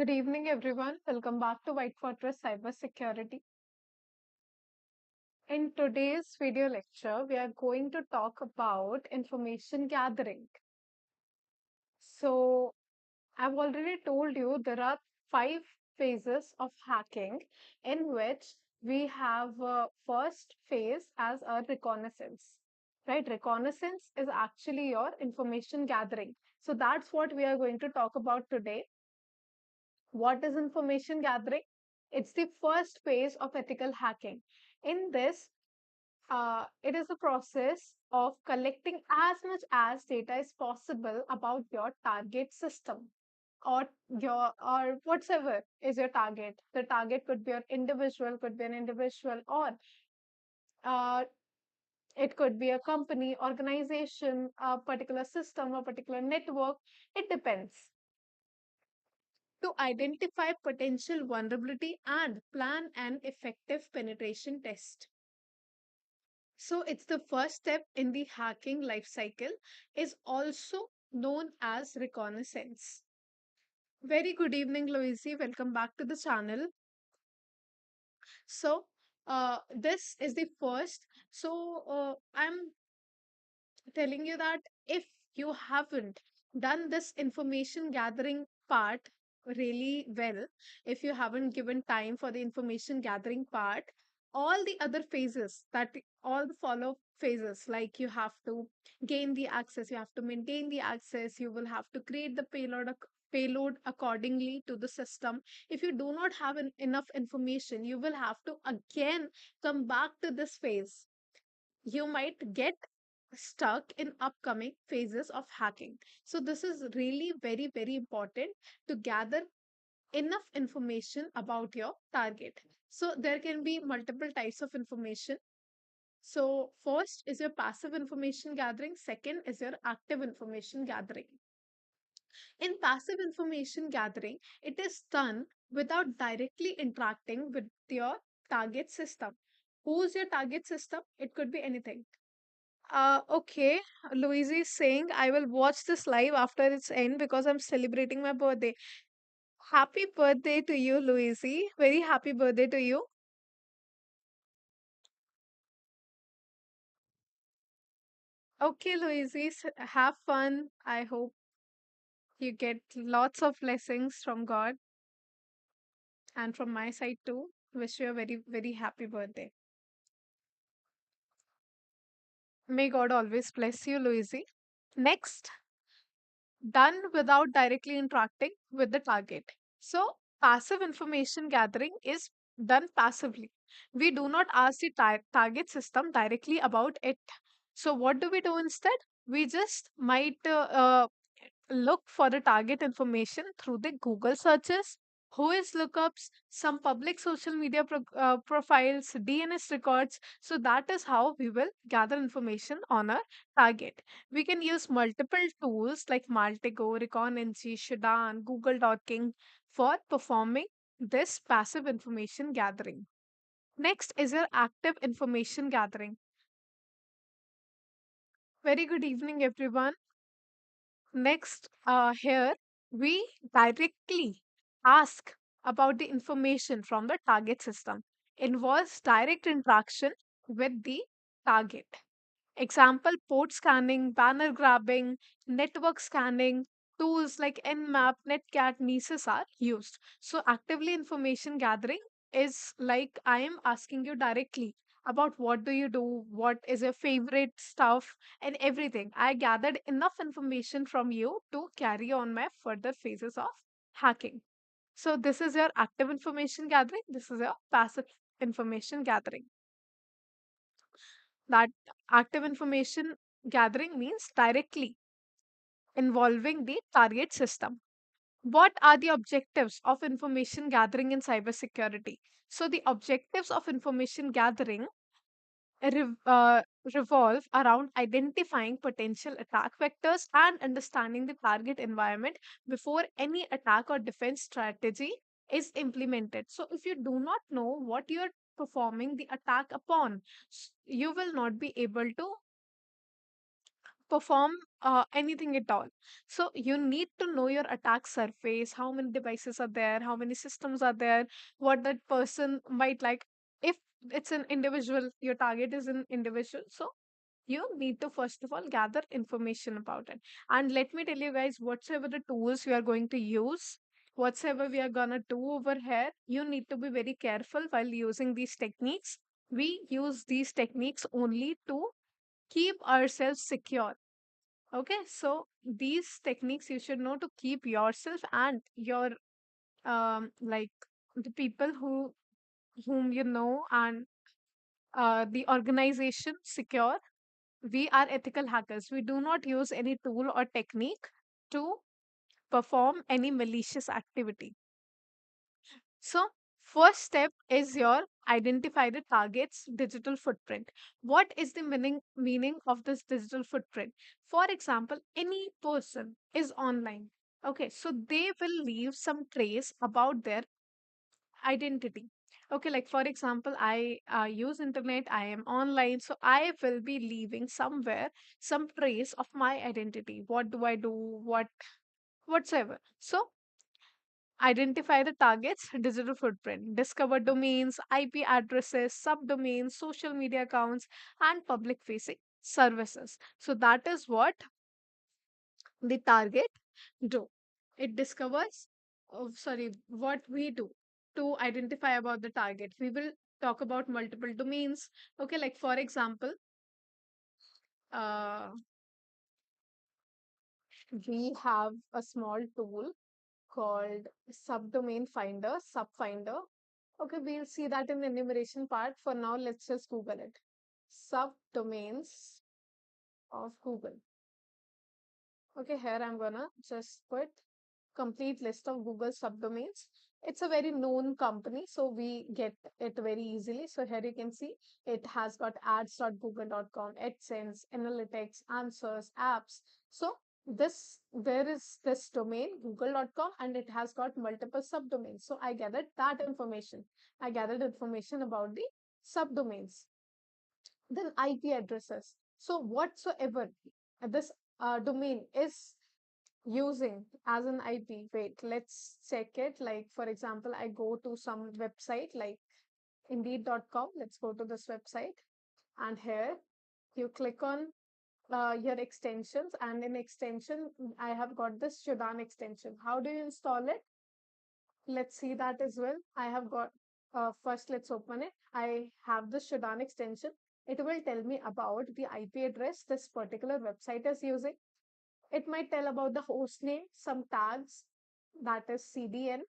Good evening, everyone. Welcome back to White Fortress Cybersecurity. In today's video lecture, we are going to talk about information gathering. So, I've already told you there are 5 phases of hacking in which we have first phase as a reconnaissance. Right? Reconnaissance is actually your information gathering. So, that's what we are going to talk about today. What is information gathering? It's the first phase of ethical hacking. In this, it is a process of collecting as much as data is possible about your target system or whatsoever is your target. The target could be an individual, or uh, it could be a company, organization, a particular system, a particular network. It depends. To identify potential vulnerability and plan an effective penetration test. So it's the first step in the hacking life cycle, is also known as reconnaissance. Very good evening, Louise. Welcome back to the channel. So this is the first. I'm telling you that if you haven't done this information gathering part really well, if you haven't given time for the information gathering part, all the other phases, that all the follow phases, like you have to gain the access, you have to maintain the access, you will have to create the payload accordingly to the system. If you do not have enough information, you will have to again come back to this phase. You might get stuck in upcoming phases of hacking. So, this is really very important to gather enough information about your target. So, there can be multiple types of information. So, first is your passive information gathering, second is your active information gathering. In passive information gathering, it is done without directly interacting with your target system. Who's your target system? It could be anything. Okay, Louise is saying I will watch this live after its end because I'm celebrating my birthday. Happy birthday to you, Louise. Very happy birthday to you. Okay, Louise, have fun. I hope you get lots of blessings from God and from my side too. Wish you a very happy birthday. May God always bless you, Louise. Next, done without directly interacting with the target. So, passive information gathering is done passively. We do not ask the target system directly about it. So, what do we do instead? We just might look for the target information through the Google searches, Whois lookups, some public social media profiles, DNS records. So that is how we will gather information on our target. We can use multiple tools like Maltego, Reconnaissance, Shadan, Google Docking for performing this passive information gathering. Next is your active information gathering. Very good evening, everyone. Next, here we directly ask about the information from the target system. Involves direct interaction with the target. Example, port scanning, banner grabbing, network scanning, tools like Nmap, Netcat, Nessus are used. So, actively information gathering is like I am asking you directly about what do you do, what is your favorite stuff, and everything. I gathered enough information from you to carry on my further phases of hacking. So, this is your active information gathering, this is your passive information gathering. That active information gathering means directly involving the target system. What are the objectives of information gathering in cybersecurity? So, the objectives of information gathering rev- uh, revolve around identifying potential attack vectors and understanding the target environment before any attack or defense strategy is implemented. So, if you do not know what you're performing the attack upon, you will not be able to perform anything at all. So you need to know your attack surface, how many devices are there, how many systems are there, what that person might like. If it's an individual, your target is an individual. So you need to first of all gather information about it. And let me tell you guys, whatsoever the tools we are going to use, whatsoever we are gonna do over here, you need to be very careful while using these techniques. We use these techniques only to keep ourselves secure. Okay, so these techniques you should know to keep yourself and your like the people whom you know and the organization secure. We are ethical hackers. We do not use any tool or technique to perform any malicious activity. So, first step is your identify the target's digital footprint. What is the meaning of this digital footprint? For example, any person is online. Okay, so they will leave some trace about their identity. Okay, like for example, I use internet, I am online, so I will be leaving somewhere some trace of my identity. What do I do? Whatsoever. So identify the target's digital footprint, discover domains, IP addresses, subdomains, social media accounts, and public facing services. So that is what the target do. It discovers, oh, sorry, what we do to identify about the target. We will talk about multiple domains. Okay, like for example, uh, we have a small tool called subdomain finder, subfinder. Okay, we'll see that in the enumeration part. For now, let's just Google it. Subdomains of Google. Okay, here I'm gonna just put complete list of Google subdomains. It's a very known company, so we get it very easily. So here you can see it has got ads.google.com, AdSense, analytics, answers, apps. So there is this domain google.com and it has got multiple subdomains. So I gathered that information. I gathered information about the subdomains. Then IP addresses. So whatsoever this domain is using as an IP. Wait, let's check it. Like, for example, I go to some website like indeed.com. Let's go to this website. And here you click on your extensions. And in extension, I have got this Shodan extension. How do you install it? Let's see that as well. I have got, first let's open it. I have the Shodan extension. It will tell me about the IP address this particular website is using. It might tell about the host name, some tags, that is CDN,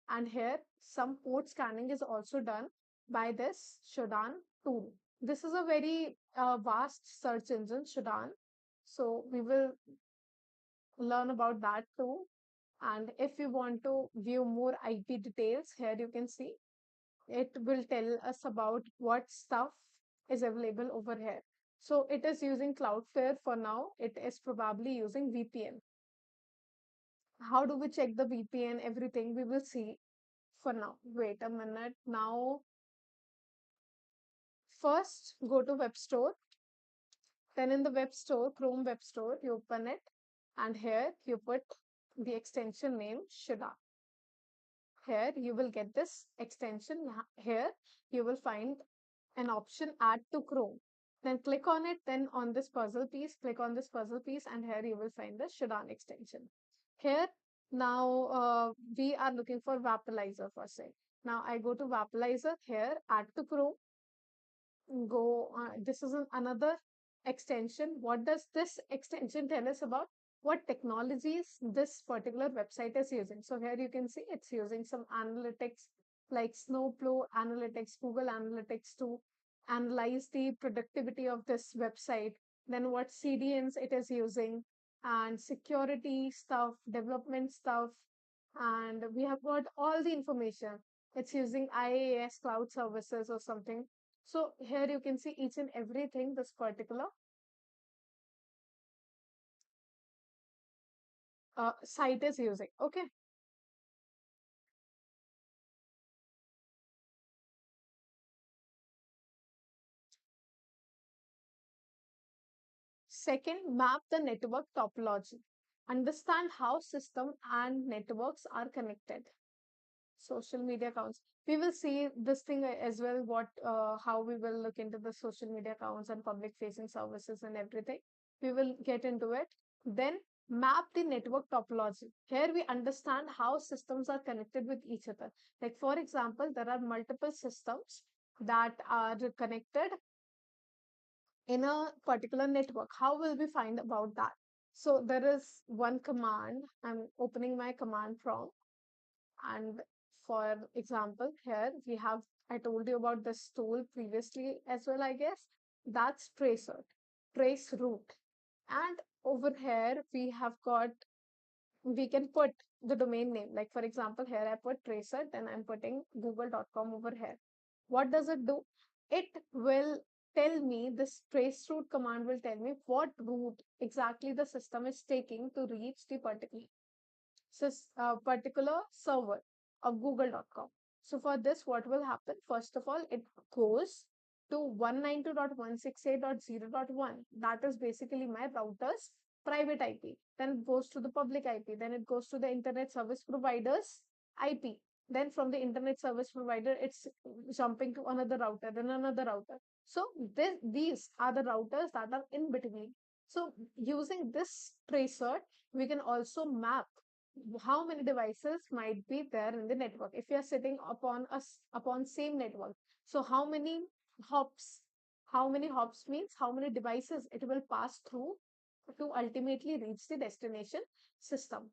and here some port scanning is also done by this Shodan tool. This is a very vast search engine, Shodan. So we will learn about that too. And if you want to view more IP details, here you can see it will tell us about what stuff is available over here. So it is using Cloudflare for now. It is probably using VPN. How do we check the VPN? Everything we will see for now. Wait a minute. Now, first go to Web Store. Then in the Web Store, Chrome Web Store, you open it. And here you put the extension name Shida. Here you will get this extension. Here you will find an option add to Chrome. Then click on it. Then on this puzzle piece, click on this puzzle piece, and here you will find the Shodan extension. Here now we are looking for Vaporizer for say. Now I go to Vaporizer here, add to Chrome, go, this is another extension. What does this extension tell us about? What technologies this particular website is using. So here you can see it's using some analytics like Snowplow Analytics, Google Analytics to analyze the productivity of this website. Then what CDNs it is using and security stuff, development stuff, and we have got all the information. It's using IaaS cloud services or something. So here you can see each and everything this particular site is using. Okay. Second, map the network topology. Understand how system and networks are connected. Social media accounts. We will see this thing as well, what how we will look into the social media accounts and public facing services and everything. We will get into it. Then map the network topology. Here we understand how systems are connected with each other. Like for example, there are multiple systems that are connected in a particular network. How will we find about that? So there is one command. I'm opening my command prompt, and for example, here we have, I told you about this tool previously as well, I guess. That's tracer, trace root. And over here, we have got, we can put the domain name. Like for example, here I put tracer, then I'm putting google.com over here. What does it do? It will tell me, this trace route command will tell me what route exactly the system is taking to reach the particular server of google.com. So for this, what will happen? First of all, it goes to 192.168.0.1. That is basically my router's private IP. Then it goes to the public IP. Then it goes to the internet service provider's IP. Then from the internet service provider, it's jumping to another router, then another router. So these are the routers that are in between. So using this tracer, we can also map how many devices might be there in the network. If you are sitting upon same network, so how many hops means how many devices it will pass through to ultimately reach the destination system.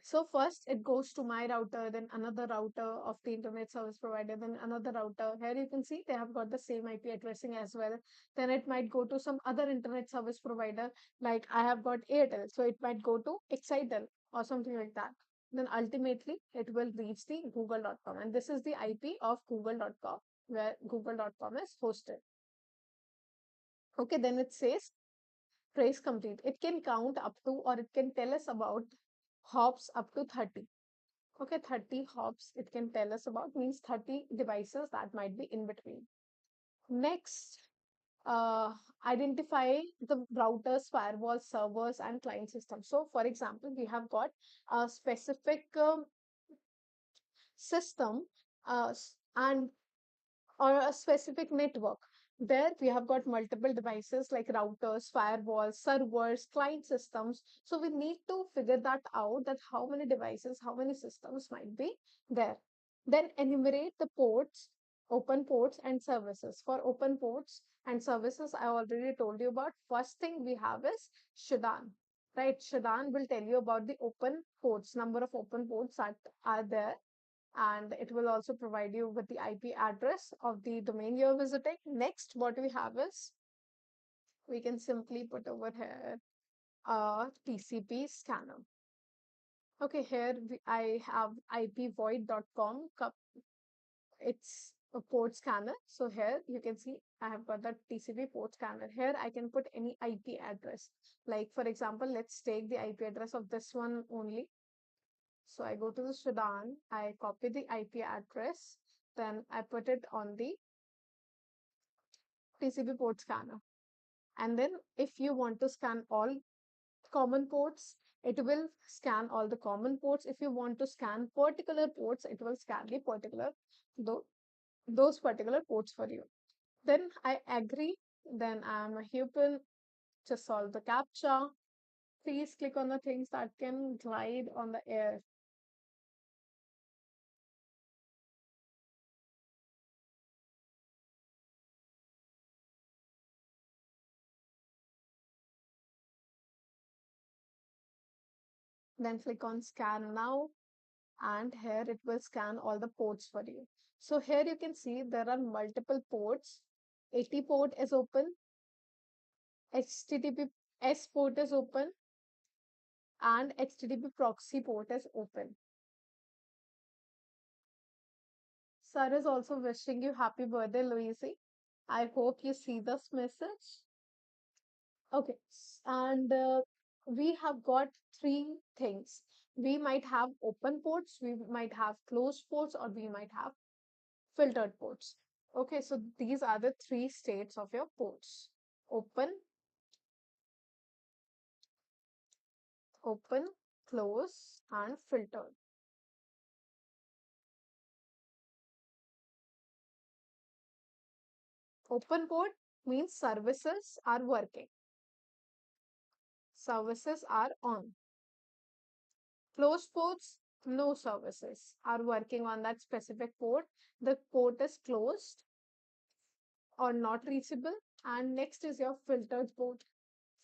So first it goes to my router, then another router of the internet service provider, then another router. Here you can see they have got the same IP addressing as well. Then it might go to some other internet service provider, like I have got Airtel, so it might go to Exitel or something like that. Then ultimately it will reach the google.com, and this is the IP of google.com, where google.com is hosted. Okay, then it says trace complete. It can count up to, or it can tell us about hops up to 30. Okay, 30 hops it can tell us about, means 30 devices that might be in between. Next, identify the routers, firewalls, servers, and client systems. So, for example, we have got a specific system and or a specific network. There we have got multiple devices like routers, firewalls, servers, client systems. So we need to figure that out, that how many devices, how many systems might be there. Then enumerate the ports, open ports and services. For open ports and services, I already told you about. First thing we have is Shadan. Right, Shadan will tell you about the open ports, number of open ports that are there, and it will also provide you with the IP address of the domain you're visiting. Next, what we have is, we can simply put over here a TCP scanner. Okay, here I have ipvoid.com. It's a port scanner. So here you can see I have got the TCP port scanner. Here I can put any IP address. Like for example, let's take the IP address of this one only. So I go to the Sudan, I copy the IP address, then I put it on the TCP port scanner. And then if you want to scan all common ports, it will scan all the common ports. If you want to scan particular ports, it will scan the particular those particular ports for you. Then I agree. Then I'm a human to solve the captcha. Please click on the things that can glide on the air. Then click on scan now, and here it will scan all the ports for you. So here you can see there are multiple ports. 80 port is open, HTTPS port is open, and HTTP proxy port is open. Sir is also wishing you happy birthday, Louise. I hope you see this message. Okay, and we have got three things. We might have open ports, we might have closed ports, or we might have filtered ports. Okay, so these are the three states of your ports: open, open, close, and filtered. Open port means services are working, services are on. Closed ports, no services are working on that specific port. The port is closed or not reachable. And next is your filtered port.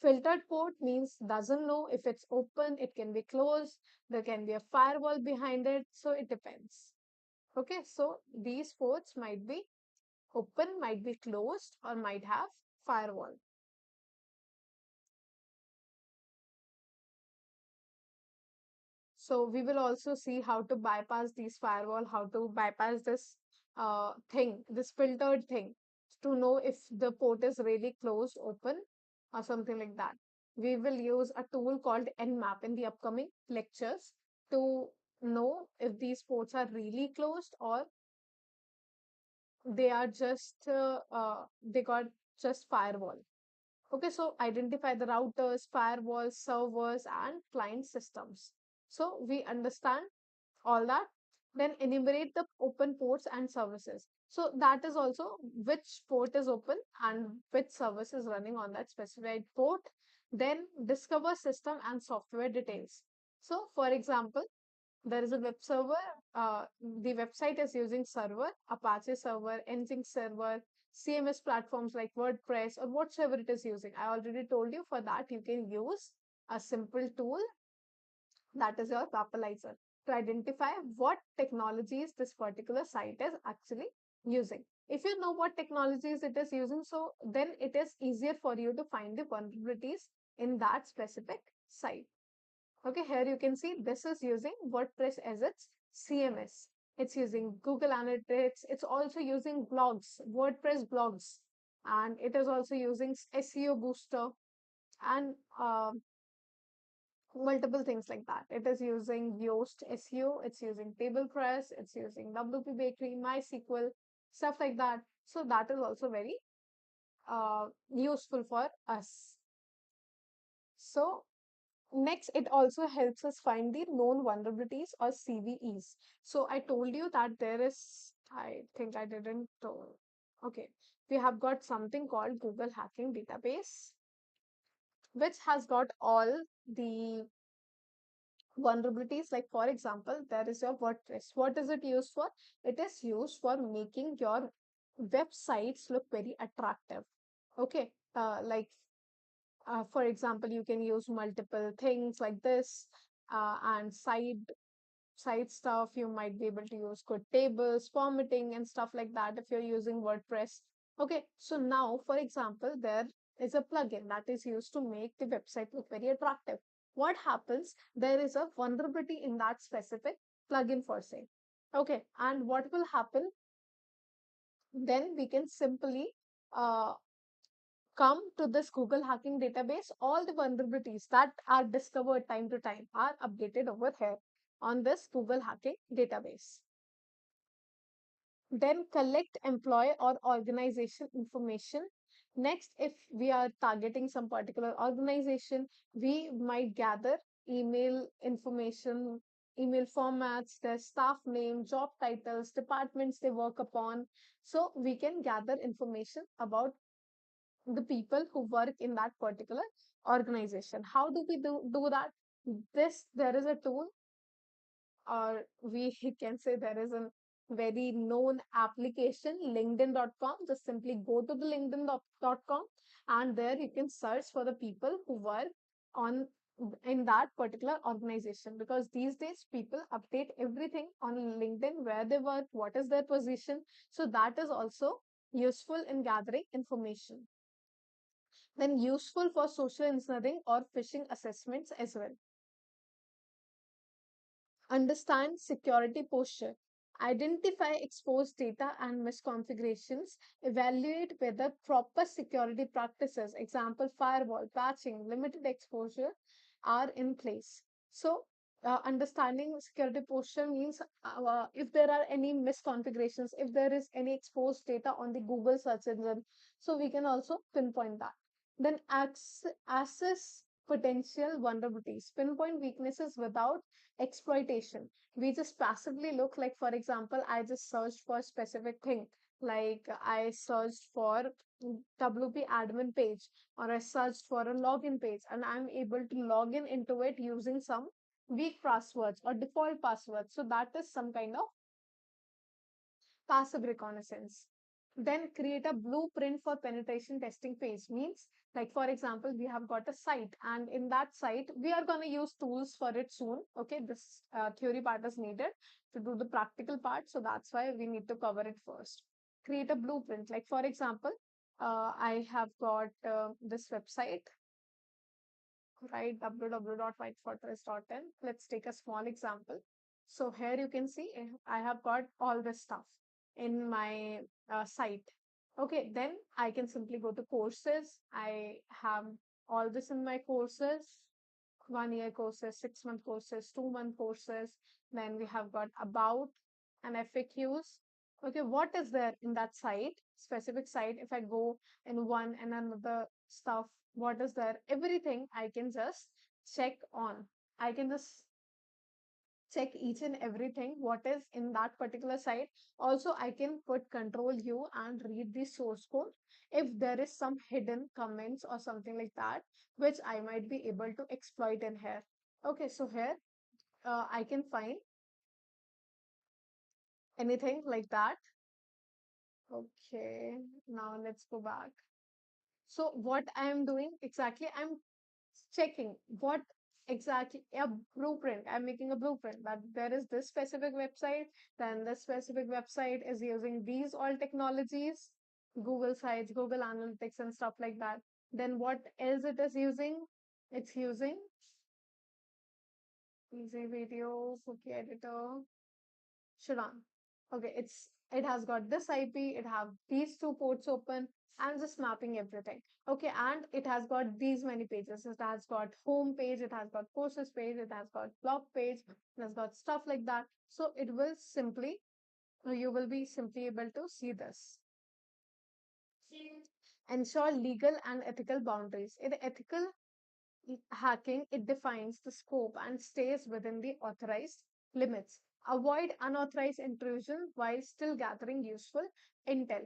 Filtered port means doesn't know if it's open, it can be closed, there can be a firewall behind it, so it depends. Okay, so these ports might be open, might be closed, or might have firewall. So we will also see how to bypass these firewall, how to bypass this this filtered thing to know if the port is really closed, open, or something like that. We will use a tool called Nmap in the upcoming lectures to know if these ports are really closed or they are just they got just firewall. Okay, so identify the routers, firewalls, servers, and client systems. So we understand all that. Then enumerate the open ports and services. So that is also which port is open and which service is running on that specified port. Then discover system and software details. So for example, there is a web server. The website is using server, Apache server, Nginx server, CMS platforms like WordPress or whatsoever it is using. I already told you for that you can use a simple tool that is your topologizer to identify what technologies this particular site is actually using. If you know what technologies it is using, so then it is easier for you to find the vulnerabilities in that specific site. Okay, here you can see this is using WordPress as its CMS. It's using Google Analytics. It's also using blogs, WordPress blogs, and it is also using SEO Booster and multiple things like that. It is using Yoast SEO, it's using TablePress, it's using WP Bakery, MySQL, stuff like that. So that is also very useful for us. So next, it also helps us find the known vulnerabilities or CVEs. So I told you that there is, I think I didn't, okay, we have got something called Google Hacking Database, which has got all the vulnerabilities. Like for example, there is your WordPress. What is it used for? It is used for making your websites look very attractive. Okay, for example, you can use multiple things like this, and side stuff. You might be able to use good tables, formatting, and stuff like that if you're using WordPress. Okay, so now, for example, there is a plugin that is used to make the website look very attractive. What happens? There is a vulnerability in that specific plugin for say. Okay, and what will happen? Then we can simply uh, come to this Google hacking database. All the vulnerabilities that are discovered time to time are updated over here on this Google hacking database. Then collect employee or organization information. Next, if we are targeting some particular organization, we might gather email information, email formats, their staff name, job titles, departments they work upon. So we can gather information about the people who work in that particular organization. How do we do that? There is a tool, or we can say there is a very known application, linkedin.com. Just simply go to the linkedin.com and there you can search for the people who work on in that particular organization, because these days people update everything on LinkedIn, where they work, what is their position. So that is also useful in gathering information. Then useful for social engineering or phishing assessments as well. Understand security posture. Identify exposed data and misconfigurations. Evaluate whether proper security practices, example firewall, patching, limited exposure, are in place. So, understanding security posture means if there are any misconfigurations, if there is any exposed data on the Google search engine, so we can also pinpoint that. Then assess potential vulnerabilities, pinpoint weaknesses without exploitation. We just passively look, like, for example, I just searched for a specific thing. Like I searched for WP admin page, or I searched for a login page, and I'm able to log in into it using some weak passwords or default passwords. So that is some kind of passive reconnaissance. Then create a blueprint for penetration testing phase. Means, like, for example, we have got a site, and in that site we are going to use tools for it soon. Okay, this theory part is needed to do the practical part, so that's why we need to cover it first. Create a blueprint. Like, for example, I have got this website, right? www.whitefortress.in. Let's take a small example. So here you can see I have got all this stuff in my site. Okay, then I can simply go to courses. I have all this in my courses: 1 year courses, 6 month courses, 2 month courses. Then we have got about and FAQs. Okay, what is there in that site, specific site? If I go in one and another stuff, what is there? Everything I can just check on. I can just check each and everything what is in that particular site. Also, I can put control U and read the source code if there is some hidden comments or something like that, which I might be able to exploit in here. Okay, so here I can find anything like that. Okay, now let's go back. So what I am doing exactly, I'm checking what exactly a blueprint. I'm making a blueprint that there is this specific website, then this specific website is using these all technologies, Google Sites, Google Analytics, and stuff like that. Then what else it is using? It's using easy video, cookie editor, Shazam. Okay, it has got this IP, it have these two ports open, and just mapping everything. Okay, and it has got these many pages. It has got home page, it has got courses page, it has got blog page, it has got stuff like that. So it will simply, you will be simply able to see this. Ensure legal and ethical boundaries. In ethical hacking, it defines the scope and stays within the authorized limits. Avoid unauthorized intrusion while still gathering useful intel.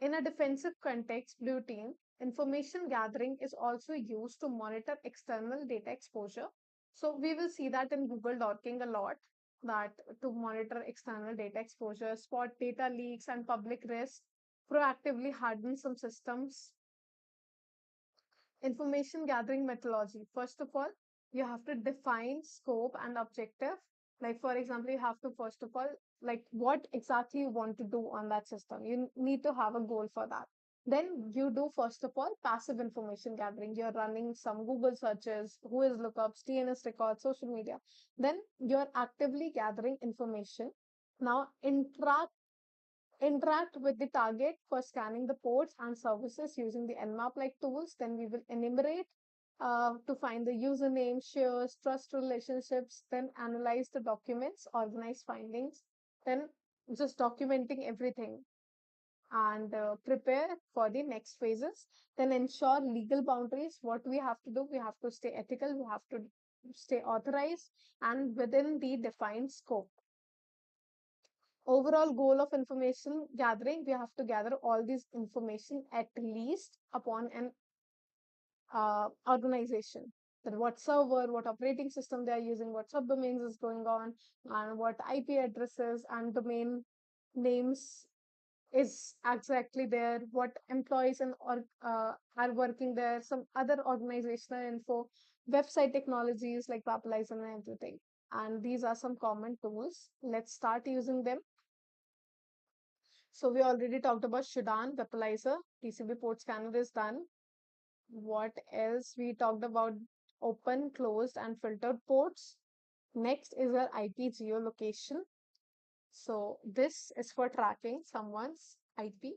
In a defensive context, blue team, information gathering is also used to monitor external data exposure. So we will see that in Google Docking a lot, that to monitor external data exposure, spot data leaks and public risk, proactively harden some systems. Information gathering methodology. First of all, you have to define scope and objective. Like, for example, you have to first of all, like, what exactly you want to do on that system. You need to have a goal for that. Then you do, first of all, passive information gathering. You're running some Google searches, Whois lookups, DNS records, social media. Then you're actively gathering information. Now interact with the target for scanning the ports and services using the Nmap like tools. Then we will enumerate to find the username, shares, trust relationships, then analyze the documents, organize findings, then just documenting everything, and prepare for the next phases. Then ensure legal boundaries. What we have to do, we have to stay ethical, we have to stay authorized and within the defined scope. Overall goal of information gathering, we have to gather all these information at least upon an organization, that what server, what operating system they are using, what subdomains is going on, and what IP addresses and domain names is exactly there, what employees and or are working there, some other organizational info, website technologies like Papalizer and everything. And these are some common tools. Let's start using them. So we already talked about Shudan, Weaponizer, TCP port scanner is done. What else? We talked about open, closed, and filtered ports. Next is our IP geolocation. So this is for tracking someone's IP.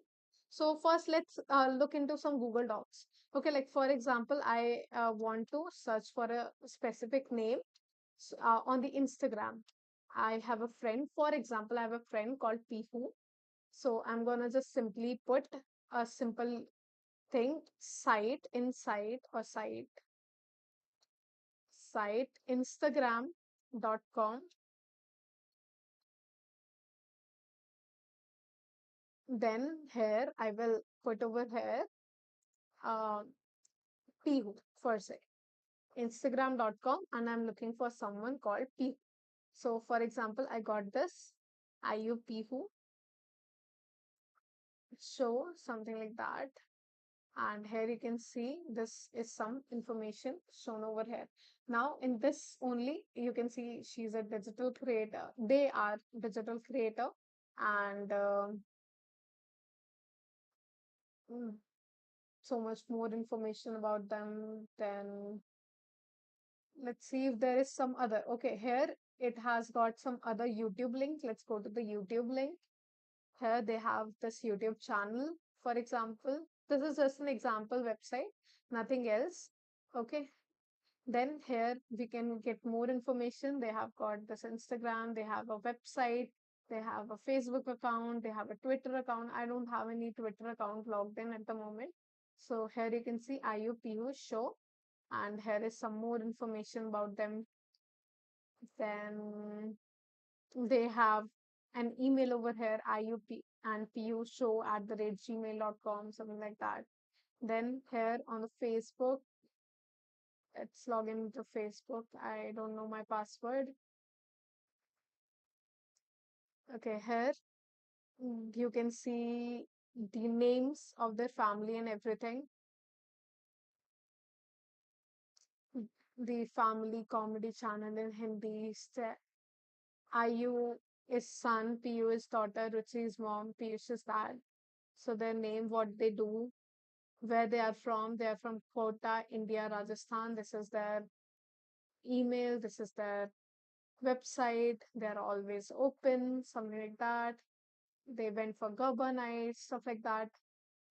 So first, let's look into some Google Docs. Okay, like for example, I want to search for a specific name on the Instagram. I have a friend, for example, I have a friend called Pihu. So I'm gonna just simply put a simple think site inside or site Instagram.com. Then here I will put over here uh, Pihu for say Instagram.com, and I'm looking for someone called Pihu. So for example, I got this IU Pihu show, something like that. And here you can see this is some information shown over here. Now in this only you can see she's a digital creator. They are digital creator, and mm, so much more information about them. Then let's see if there is some other. Okay, here it has got some other YouTube link. Let's go to the YouTube link. Here they have this YouTube channel, for example. This is just an example website, nothing else. Okay. Then here we can get more information. They have got this Instagram, they have a website, they have a Facebook account, they have a Twitter account. I don't have any Twitter account logged in at the moment. So here you can see IUPU show, and here is some more information about them. Then they have an email over here, IUP and PU show at the rate gmail.com, something like that. Then here on the Facebook, let's log into Facebook. I don't know my password. Okay, here you can see the names of their family and everything. The family comedy channel in Hindi. IU is son, PU is daughter, Ruchi is mom, Piyush is dad. So their name, what they do, where they are from. They are from Kota, India, Rajasthan. This is their email. This is their website. They're always open, something like that. They went for Gabba nights, stuff like that.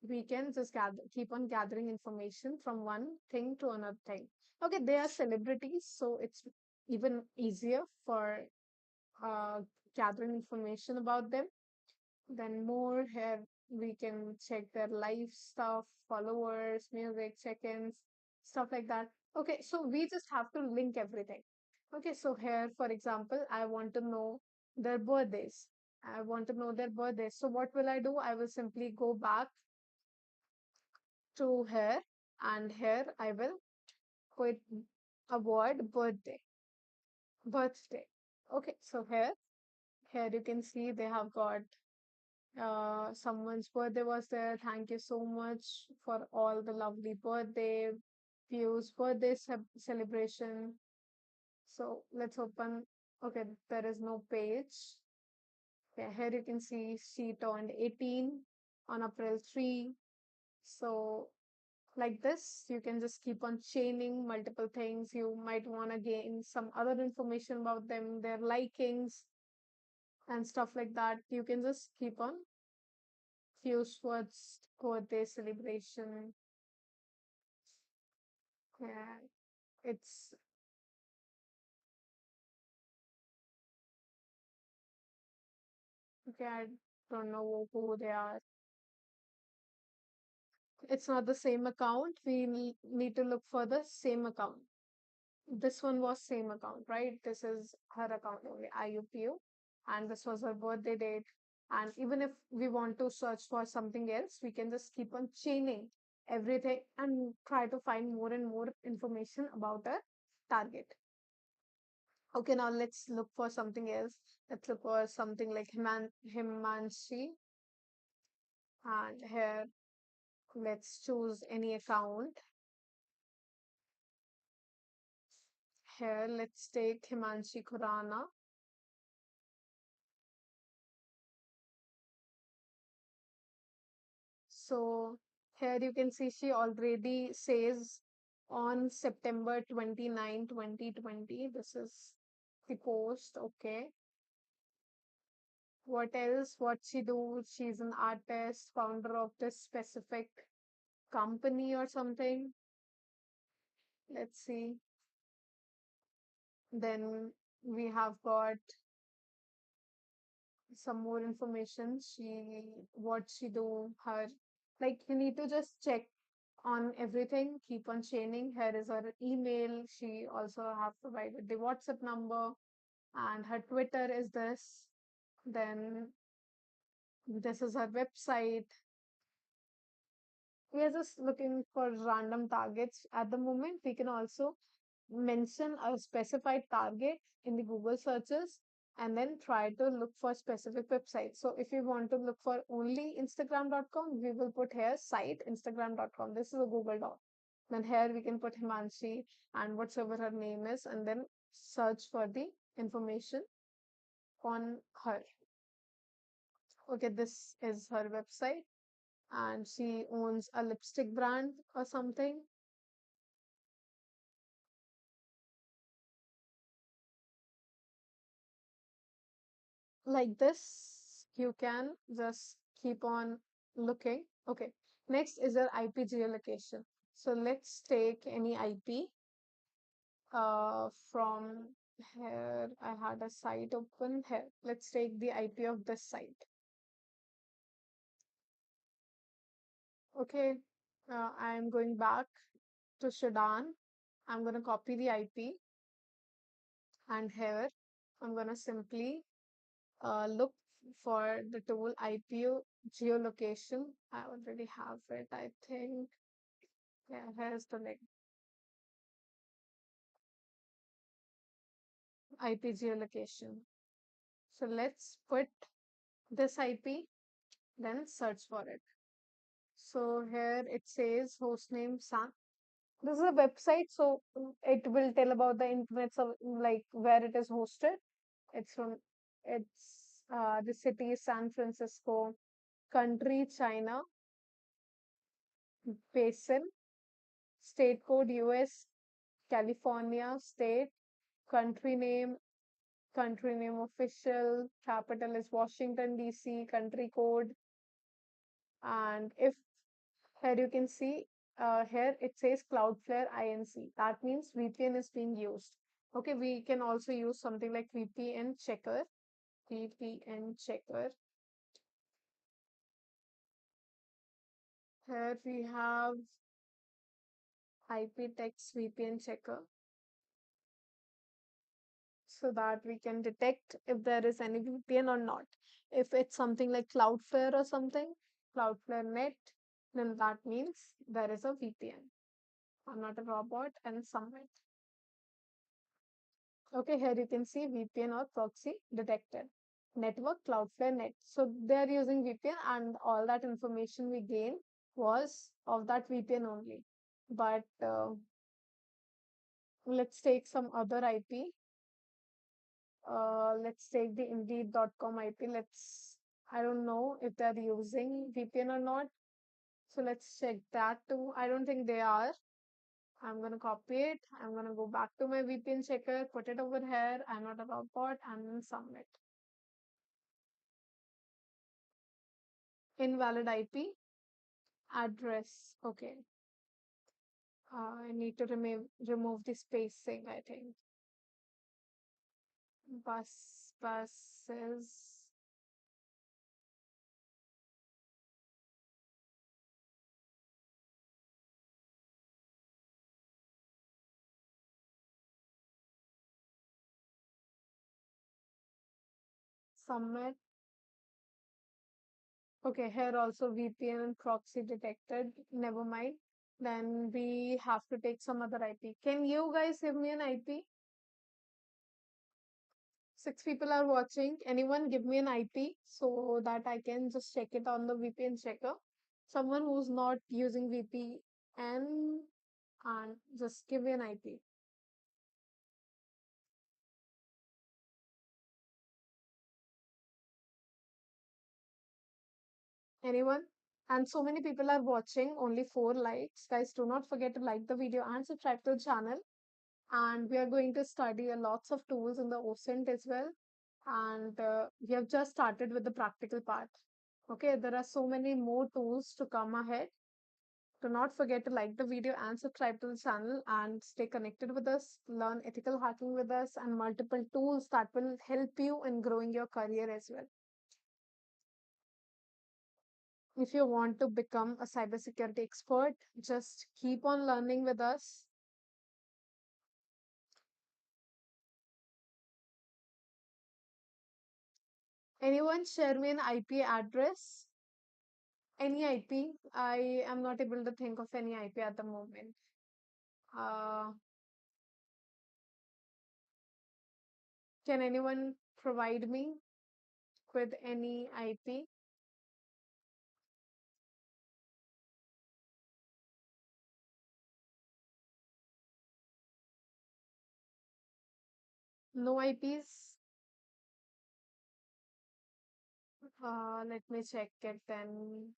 We can just keep on gathering information from one thing to another thing. Okay, they are celebrities, so it's even easier for uh, gathering information about them. Then more here, we can check their life stuff, followers, music, check-ins, stuff like that. Okay, so we just have to link everything. Okay, so here, for example, I want to know their birthdays. I want to know their birthdays. So what will I do? I will simply go back to here, and here I will put a word birthday. Birthday. Okay, so here you can see they have got someone's birthday was there. Thank you so much for all the lovely birthday views, birthday celebration. So let's open. Okay, there is no page. Okay, here you can see she turned 18 on April 3. So like this, you can just keep on chaining multiple things. You might want to gain some other information about them, their likings and stuff like that. You can just keep on fuse words, birthday celebration. Yeah, it's okay. I don't know who they are. It's not the same account. We need to look for the same account. This one was same account, right? This is her account only, IUPU, and this was her birthday date. And even if we want to search for something else, we can just keep on chaining everything and try to find more and more information about our target. Okay, now let's look for something else. Let's look for something like Himanshi. And here, let's choose any account. Here, let's take Himanshi Khurana. So here you can see she already says on September 29, 2020. This is the post. Okay. What else? What she do? She's an artist, founder of this specific company or something. Let's see. Then we have got some more information. What she do, her, like you need to just check. on everything, keep on chaining. Here is her email. She also have provided the WhatsApp number, and her Twitter is this. Then this is her website. We are just looking for random targets at the moment. We can also mention a specified target in the Google searches and then try to look for specific websites. So if you want to look for only Instagram.com, we will put here site Instagram.com. This is a Google Doc. Then here we can put Himanshi and whatsoever her name is, and then search for the information on her. Okay, this is her website, and she owns a lipstick brand or something. Like this, you can just keep on looking. Okay, next is your IP geolocation. So let's take any IP from here. I had a site open here. Let's take the IP of this site. Okay, I'm going back to Sudan. I'm going to copy the IP, and here I'm going to simply look for the tool IP geolocation. I already have it, I think. Yeah, here's the link. IP geolocation. So let's put this IP, then search for it. So here it says hostname Sam. This is a website, so it will tell about the internet, so like where it is hosted. It's from the city is San Francisco, country China, basin, state code US, California, state, country name official, capital is Washington DC, country code, and if here you can see here it says Cloudflare INC. That means VPN is being used. Okay, we can also use something like VPN checker. VPN checker. Here we have IPTex VPN checker, so that we can detect if there is any VPN or not. If it's something like Cloudflare or something, Cloudflare net, then that means there is a VPN. I'm not a robot and submit. Okay, here you can see VPN or proxy detected. Network Cloudflare net. So they're using VPN, and all that information we gained was of that VPN only. But let's take some other IP. Let's take the Indeed.com IP. I don't know if they're using VPN or not. So let's check that too. I don't think they are. I'm going to copy it. I'm going to go back to my VPN checker, put it over here. I'm not a robot, and then submit. Invalid IP address. Okay. I need to remove the spacing, I think. Buses. Submit. Okay, here also VPN and proxy detected. Never mind. Then we have to take some other IP. Can you guys give me an IP? 6 people are watching. Anyone give me an IP so that I can just check it on the VPN checker. Someone who's not using VPN, and just give me an IP. Anyone? And so many people are watching, only 4 likes. Guys, do not forget to like the video and subscribe to the channel. And we are going to study a lots of tools in the OSINT as well. And we have just started with the practical part. Okay, there are so many more tools to come ahead. Do not forget to like the video and subscribe to the channel and stay connected with us, learn ethical hacking with us, and multiple tools that will help you in growing your career as well. If you want to become a cybersecurity expert, just keep on learning with us. Anyone share me an IP address? Any IP? I am not able to think of any IP at the moment. Uh, can anyone provide me with any IP? No IPs? Let me check it then.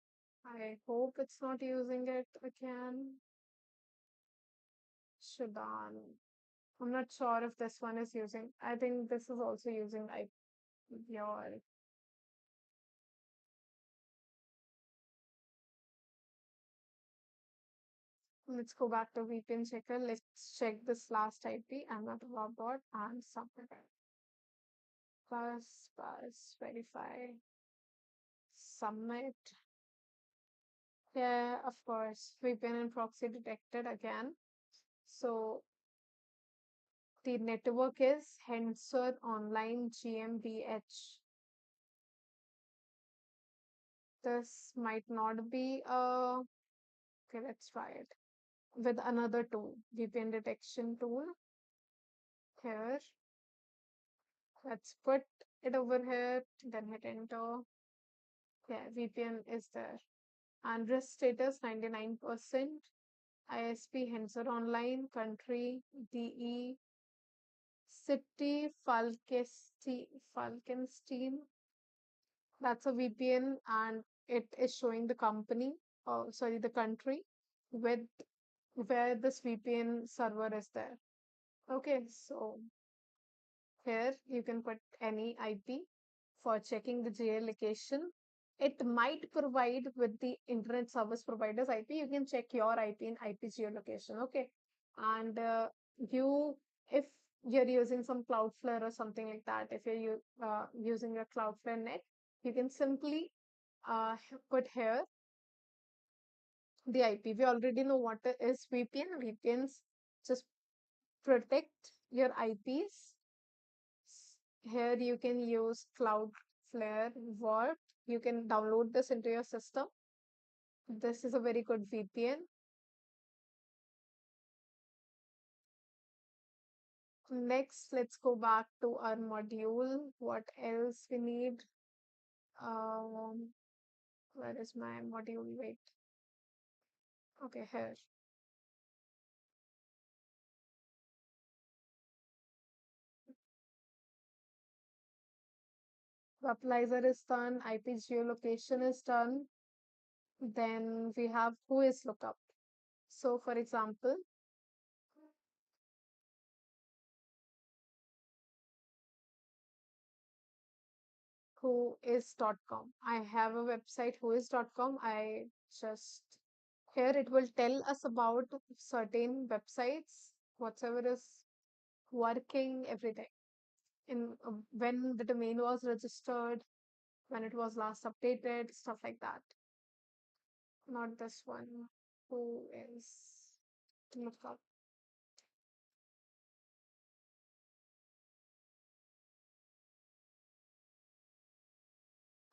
I hope it's not using it again. Sudan. I'm not sure if this one is using. I think this is also using your. Let's go back to VPN checker. Let's check this last IP. I'm not a robot and submit. Verify, submit. Yeah, of course. VPN and proxy detected again. So the network is Hensor Online GmbH. This might not be a. Okay, let's try it with another tool, VPN detection tool. Here, let's put it over here, then hit enter. Yeah, VPN is there. And risk status 99%. ISP Hensor Online, country DE, city Falkenstein. That's a VPN and it is showing the company, sorry, the country with where this VPN server is there. Okay, so here you can put any IP for checking the geolocation. It might provide with the internet service provider's IP. You can check your IP in IP geolocation. Okay, and you if you're using some Cloudflare or something like that, if you're using a Cloudflare net, you can simply put here the IP. We already know what is VPN. VPNs just protect your IPs. Here you can use Cloudflare Warp. You can download this into your system. This is a very good VPN. Next, let's go back to our module. What else we need? Um, where is my module? Wait. Okay, here. Virtualizer is done. IP geolocation is done. Then we have Whois lookup. So, for example, whois.com. I have a website, whois.com. I just here it will tell us about certain websites, whatsoever is working, everything. In when the domain was registered, when it was last updated, stuff like that. Not this one. Who is look up?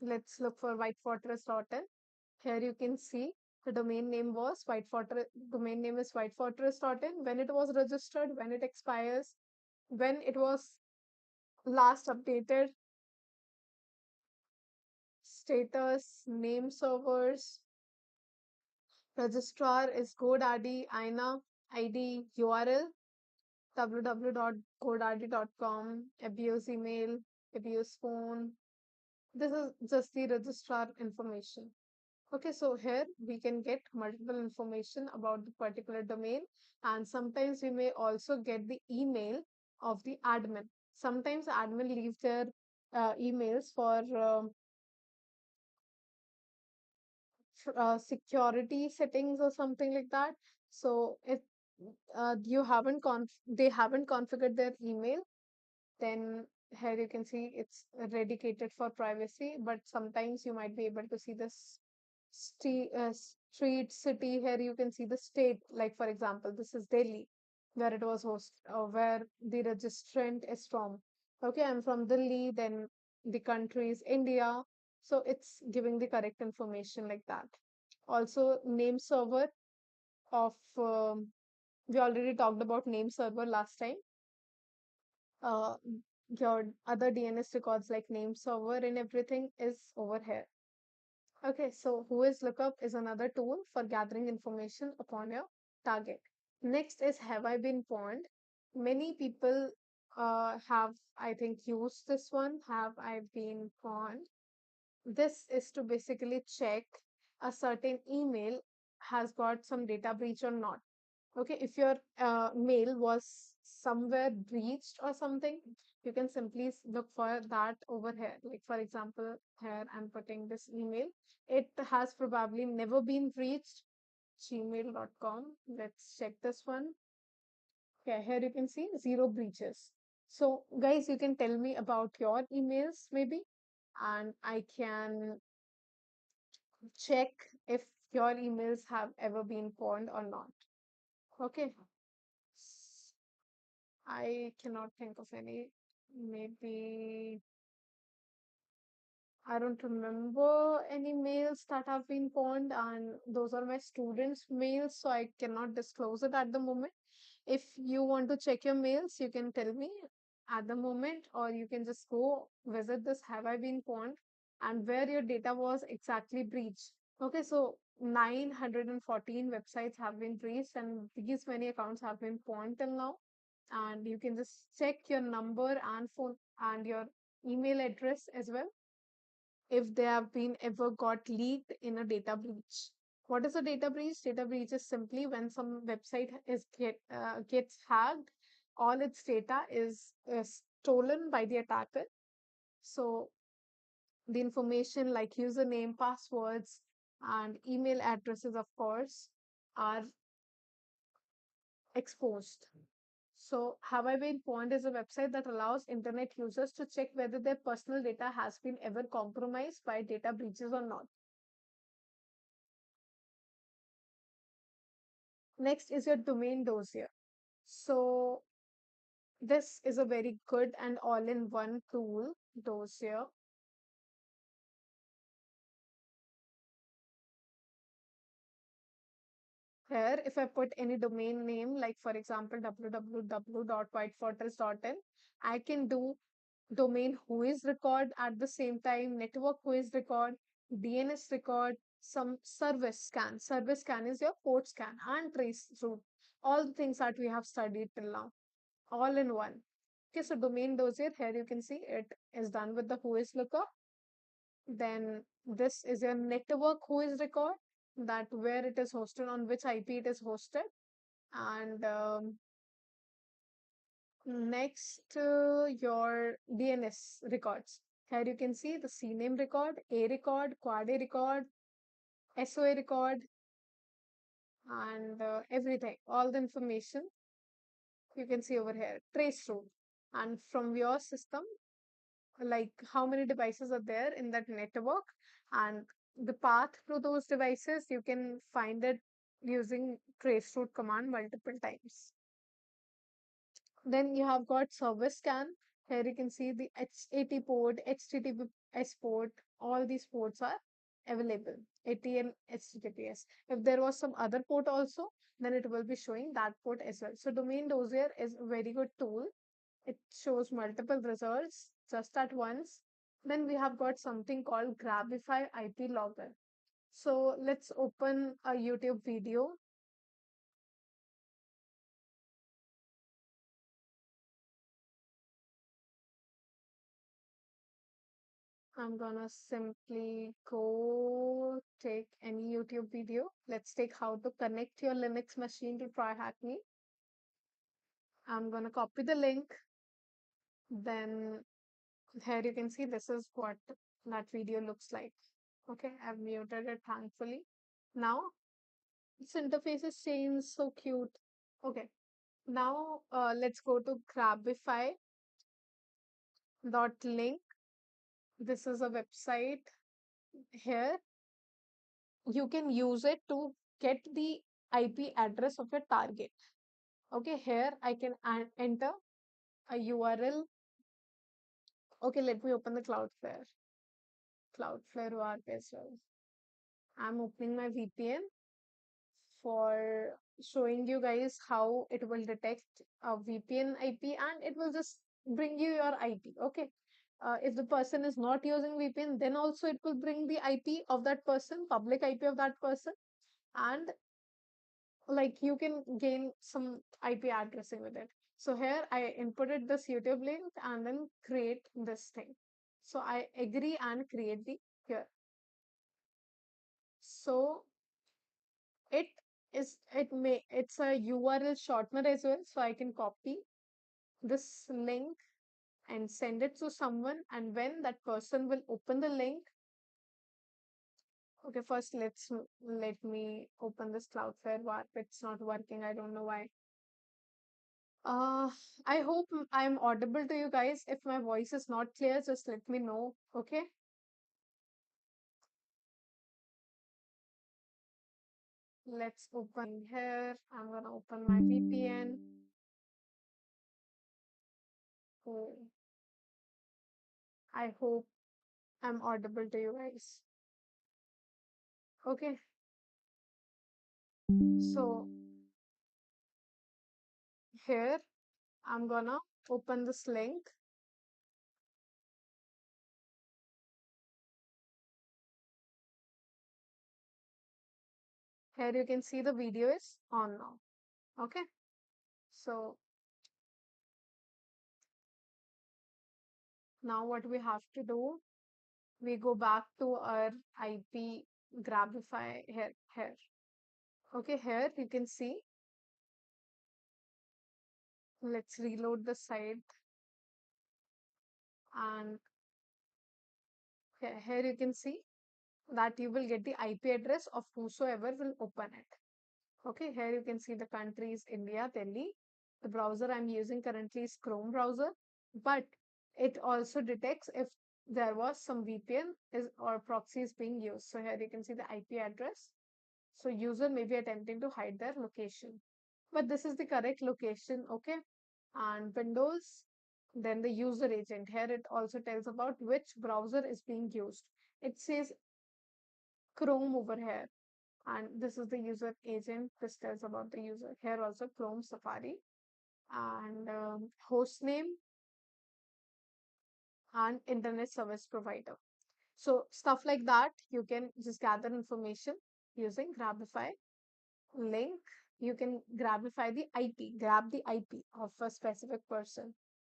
Let's look for whitefortress.in. Here you can see the domain name was whitefortress. Domain name is whitefortress.in. When it was registered, when it expires, when it was last updated, status, name servers, registrar is GoDaddy, INA, ID, URL, www.godaddy.com, abuse email, abuse phone. This is just the registrar information. Okay, so here we can get multiple information about the particular domain, and sometimes we may also get the email of the admin. Sometimes admin leave their emails for security settings or something like that. So if you haven't they haven't configured their email, then here you can see it's dedicated for privacy, but sometimes you might be able to see this street, city. Here you can see the state. Like for example, this is Delhi, where it was host, where the registrant is from. Okay, I'm from Delhi. Then the country is India. So it's giving the correct information like that. Also, name server of we already talked about name server last time. Uh, your other DNS records like name server and everything is over here. Okay, so Whois lookup is another tool for gathering information upon your target. Next is have I been pawned? Many people have, I think, used this one. Have I been pawned? This is to basically check a certain email has got some data breach or not. Okay, if your mail was somewhere breached or something, you can simply look for that over here. Like for example, here I'm putting this email. It has probably never been breached. Gmail.com. Let's check this one. Okay, here you can see zero breaches. So guys, you can tell me about your emails maybe, and I can check if your emails have ever been pawned or not. Okay. I cannot think of any. Maybe I don't remember any mails that have been pawned, and those are my students' mails, so I cannot disclose it at the moment. If you want to check your mails, you can tell me at the moment, or you can just go visit this Have I Been Pawned and where your data was exactly breached. Okay, so 914 websites have been breached, and these many accounts have been pawned till now. And you can just check your number and phone and your email address as well if they have been ever got leaked in a data breach. What is a data breach? Data breach is simply when some website gets hacked, all its data is stolen by the attacker. So the information like username, passwords, and email addresses, of course, are exposed. So, Have I Been Pawned is a website that allows internet users to check whether their personal data has been ever compromised by data breaches or not. Next is your domain dossier. So, this is a very good and all in one tool, dossier. Here, if I put any domain name, like for example, www.whitefortress.in, I can do domain Whois record at the same time, network Whois record, DNS record, some service scan. Service scan is your port scan and trace route. All the things that we have studied till now, all in one. Okay, so domain dossier, here you can see it is done with the Whois lookup. Then this is your network Whois record, that where it is hosted, on which IP it is hosted. And next, your DNS records. Here you can see the CNAME record, A record, Quad A record, SOA record, and everything. All the information you can see over here. Trace route. And from your system, like how many devices are there in that network, and the path to those devices, you can find it using traceroute command multiple times. Then you have got service scan. Here you can see the HAT port, HTTPS port, all these ports are available. AT and HTTPS. If there was some other port also, then it will be showing that port as well. So domain dossier is a very good tool. It shows multiple results just at once. Then we have got something called Grabify IP logger. So let's open a YouTube video. I'm gonna simply go take any YouTube video. Let's take how to connect your Linux machine to try hack me. I'm gonna copy the link. Then here you can see this is what that video looks like. Okay, I've muted it thankfully. Now this interface is changed, so cute. Okay, now let's go to grabify.link. This is a website. Here, you can use it to get the IP address of your target. Okay, here I can enter a URL. Okay, let me open the Cloudflare WARP as well. I'm opening my VPN for showing you guys how it will detect a VPN IP, and it will just bring you your IP. Okay. If the person is not using VPN, then also it will bring the IP of that person, public IP of that person, and like you can gain some IP addressing with it. So here I inputted this YouTube link and then create this thing. So I agree and create the here. So it it's a URL shortener as well. So I can copy this link and send it to someone, and when that person will open the link. Okay, first let me open this Cloudflare warp. It's not working. I don't know why. Uh, I hope I'm audible to you guys. If my voice is not clear, just let me know. Okay, let's open here. I'm gonna open my VPN. Oh, I hope I'm audible to you guys. Okay, so here I'm gonna open this link. Here you can see the video is on now. Okay, so now what we have to do, we go back to our IP Grabify here. Okay, here you can see. Let's reload the site, and here you can see that you will get the IP address of whosoever will open it. Okay, here you can see the country is India, Delhi. The browser I'm using currently is Chrome browser, but it also detects if there was some VPN is or proxy is being used. So here you can see the IP address. So user may be attempting to hide their location, but this is the correct location. Okay, and Windows, then the user agent. Here it also tells about which browser is being used. It says Chrome over here, and this is the user agent. This tells about the user. Here also Chrome, Safari, and host name and internet service provider. So stuff like that, you can just gather information using Grabify link. You can Grabify the IP, grab the IP of a specific person.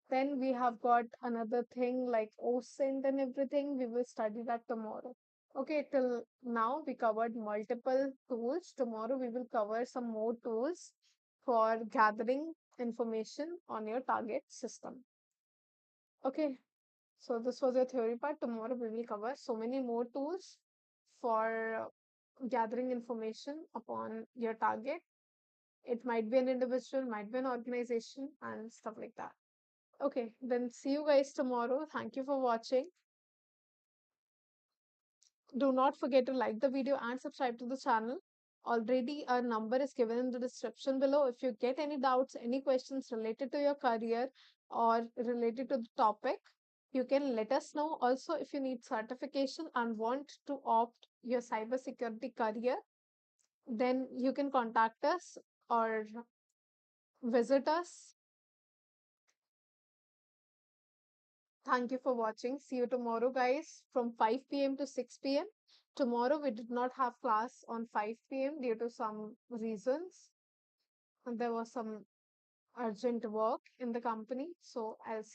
Then we have got another thing like OSINT and everything. We will study that tomorrow. Okay, till now we covered multiple tools. Tomorrow we will cover some more tools for gathering information on your target system. Okay, so this was your theory part. Tomorrow we will cover so many more tools for gathering information upon your target. It might be an individual, might be an organization, and stuff like that. Okay, then see you guys tomorrow. Thank you for watching. Do not forget to like the video and subscribe to the channel. Already a number is given in the description below. If you get any doubts, any questions related to your career or related to the topic, you can let us know. Also, if you need certification and want to opt your cybersecurity career, then you can contact us or visit us. Thank you for watching. See you tomorrow, guys, from 5 p.m. to 6 p.m. Tomorrow, we did not have class on 5 p.m. due to some reasons. And there was some urgent work in the company. So I'll see